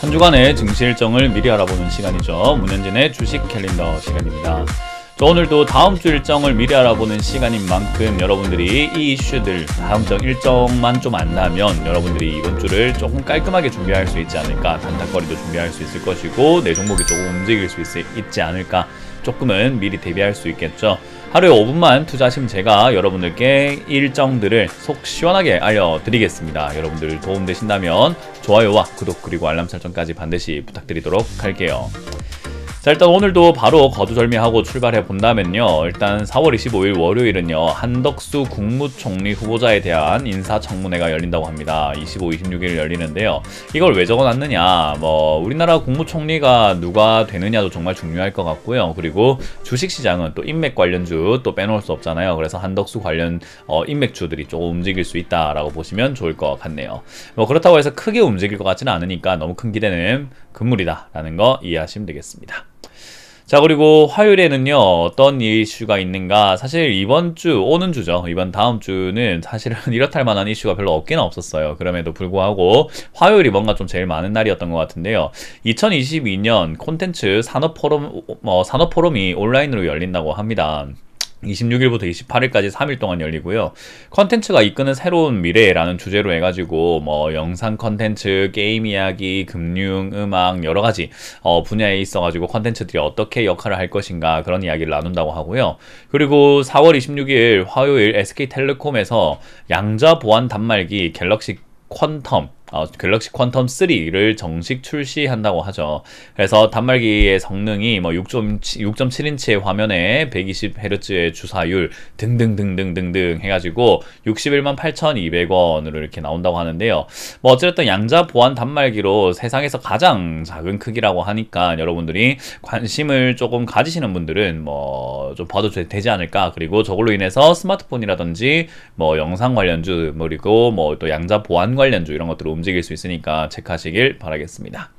한 주간의 증시 일정을 미리 알아보는 시간이죠. 문현진의 주식 캘린더 시간입니다. 오늘도 다음 주 일정을 미리 알아보는 시간인 만큼 여러분들이 이 이슈들 다음 주 일정만 좀 안다면 여러분들이 이번 주를 조금 깔끔하게 준비할 수 있지 않을까, 단타거리도 준비할 수 있을 것이고 내 종목이 조금 움직일 수 있지 않을까, 조금은 미리 대비할 수 있겠죠. 하루에 5분만 투자하시면 제가 여러분들께 일정들을 속 시원하게 알려드리겠습니다. 여러분들 도움되신다면 좋아요와 구독 그리고 알람 설정까지 반드시 부탁드리도록 할게요. 자, 일단 오늘도 바로 거두절미하고 출발해 본다면요, 일단 4월 25일 월요일은요 한덕수 국무총리 후보자에 대한 인사청문회가 열린다고 합니다. 25, 26일 열리는데요, 이걸 왜 적어놨느냐, 우리나라 국무총리가 누가 되느냐도 정말 중요할 것 같고요. 그리고 주식시장은 또 인맥 관련주 또 빼놓을 수 없잖아요. 그래서 한덕수 관련 인맥주들이 조금 움직일 수 있다라고 보시면 좋을 것 같네요. 그렇다고 해서 크게 움직일 것 같지는 않으니까 너무 큰 기대는 금물이다 라는 거 이해하시면 되겠습니다. 자, 그리고 화요일에는요 어떤 이슈가 있는가, 사실 이번 주, 오는 주죠, 이번 다음 주는 사실은 이렇다 할 만한 이슈가 별로 없기는 없었어요. 그럼에도 불구하고 화요일이 뭔가 좀 제일 많은 날이었던 것 같은데요, 2022년 콘텐츠 산업포럼이 온라인으로 열린다고 합니다. 26일부터 28일까지 3일 동안 열리고요. 컨텐츠가 이끄는 새로운 미래라는 주제로 해가지고 영상 컨텐츠, 게임 이야기, 금융, 음악 여러가지 분야에 있어가지고 컨텐츠들이 어떻게 역할을 할 것인가, 그런 이야기를 나눈다고 하고요. 그리고 4월 26일 화요일 SK텔레콤에서 양자 보안 단말기 갤럭시 퀄텀 3를 정식 출시한다고 하죠. 그래서 단말기의 성능이 6.7인치의 화면에 120Hz의 주사율 등등등등등등 해가지고 61만 8,200원으로 이렇게 나온다고 하는데요. 어쨌든 양자 보안 단말기로 세상에서 가장 작은 크기라고 하니까 여러분들이 관심을 조금 가지시는 분들은 좀 봐도 되지 않을까. 그리고 저걸로 인해서 스마트폰이라든지 영상 관련주, 그리고 또 양자 보안 관련주 이런 것들을 움직일 수 있으니까 체크하시길 바라겠습니다.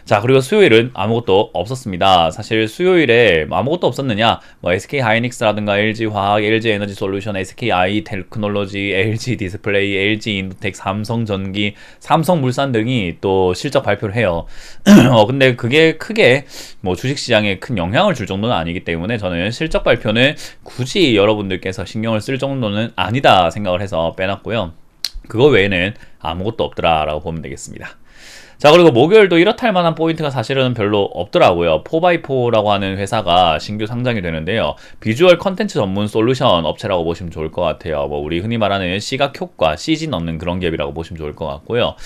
자, 그리고 수요일은 아무것도 없었습니다. 사실 수요일에 아무것도 없었느냐, SK하이닉스라든가 LG화학, LG에너지솔루션, SKI테크놀로지, LG디스플레이, LG인텍, 삼성전기, 삼성물산 등이 또 실적 발표를 해요. 근데 그게 크게 주식시장에 큰 영향을 줄 정도는 아니기 때문에 저는 실적 발표는 굳이 여러분들께서 신경을 쓸 정도는 아니다 생각을 해서 빼놨고요. 그거 외에는 아무것도 없더라 라고 보면 되겠습니다. 자, 그리고 목요일도 이렇다 할 만한 포인트가 사실은 별로 없더라고요. 4x4라고 하는 회사가 신규 상장이 되는데요, 비주얼 컨텐츠 전문 솔루션 업체라고 보시면 좋을 것 같아요. 우리 흔히 말하는 시각효과, CG 넣는 그런 기업이라고 보시면 좋을 것 같고요.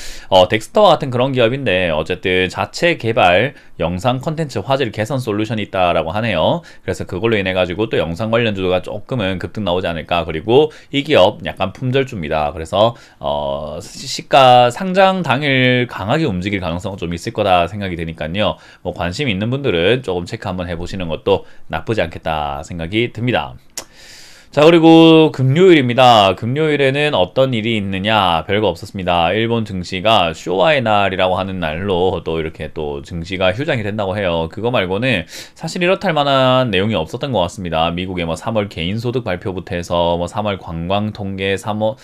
덱스터와 같은 그런 기업인데 어쨌든 자체 개발 영상 컨텐츠 화질 개선 솔루션이 있다라고 하네요. 그래서 그걸로 인해 가지고 또 영상 관련주가 조금은 급등 나오지 않을까. 그리고 이 기업 약간 품절주입니다. 그래서 시가 상장 당일 강하게 움직일 가능성은 좀 있을 거다 생각이 되니까요, 관심 있는 분들은 조금 체크 한번 해보시는 것도 나쁘지 않겠다 생각이 듭니다. 자, 그리고 금요일입니다. 금요일에는 어떤 일이 있느냐, 별거 없었습니다. 일본 증시가 쇼와의 날이라고 하는 날로 또 이렇게 또 증시가 휴장이 된다고 해요. 그거 말고는 사실 이렇다 할 만한 내용이 없었던 것 같습니다. 미국의 3월 개인소득 발표부터 해서 3월 관광 통계, 산업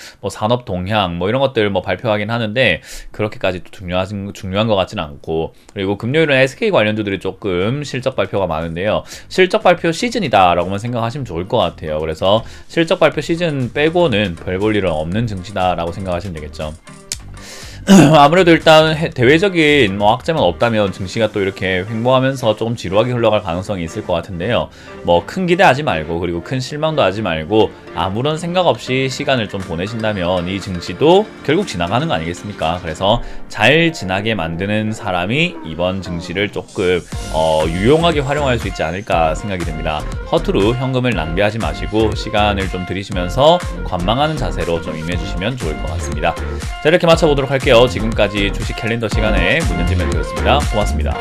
동향 이런 것들 발표하긴 하는데 그렇게까지 중요한 것 같지는 않고, 그리고 금요일은 SK 관련주들이 조금 실적 발표가 많은데요, 실적 발표 시즌이다 라고만 생각하시면 좋을 것 같아요. 그래서 실적 발표 시즌 빼고는 별 볼 일은 없는 증시다라고 생각하시면 되겠죠. 아무래도 일단 대외적인 악재만 없다면 증시가 또 이렇게 횡보하면서 조금 지루하게 흘러갈 가능성이 있을 것 같은데요, 큰 기대하지 말고, 그리고 큰 실망도 하지 말고 아무런 생각 없이 시간을 좀 보내신다면 이 증시도 결국 지나가는 거 아니겠습니까? 그래서 잘 지나게 만드는 사람이 이번 증시를 조금 유용하게 활용할 수 있지 않을까 생각이 듭니다. 허투루 현금을 낭비하지 마시고 시간을 좀 들이시면서 관망하는 자세로 좀 임해주시면 좋을 것 같습니다. 자, 이렇게 마쳐보도록 할게요. 지금까지 주식 캘린더 시간에 문현진 멘토였습니다. 고맙습니다.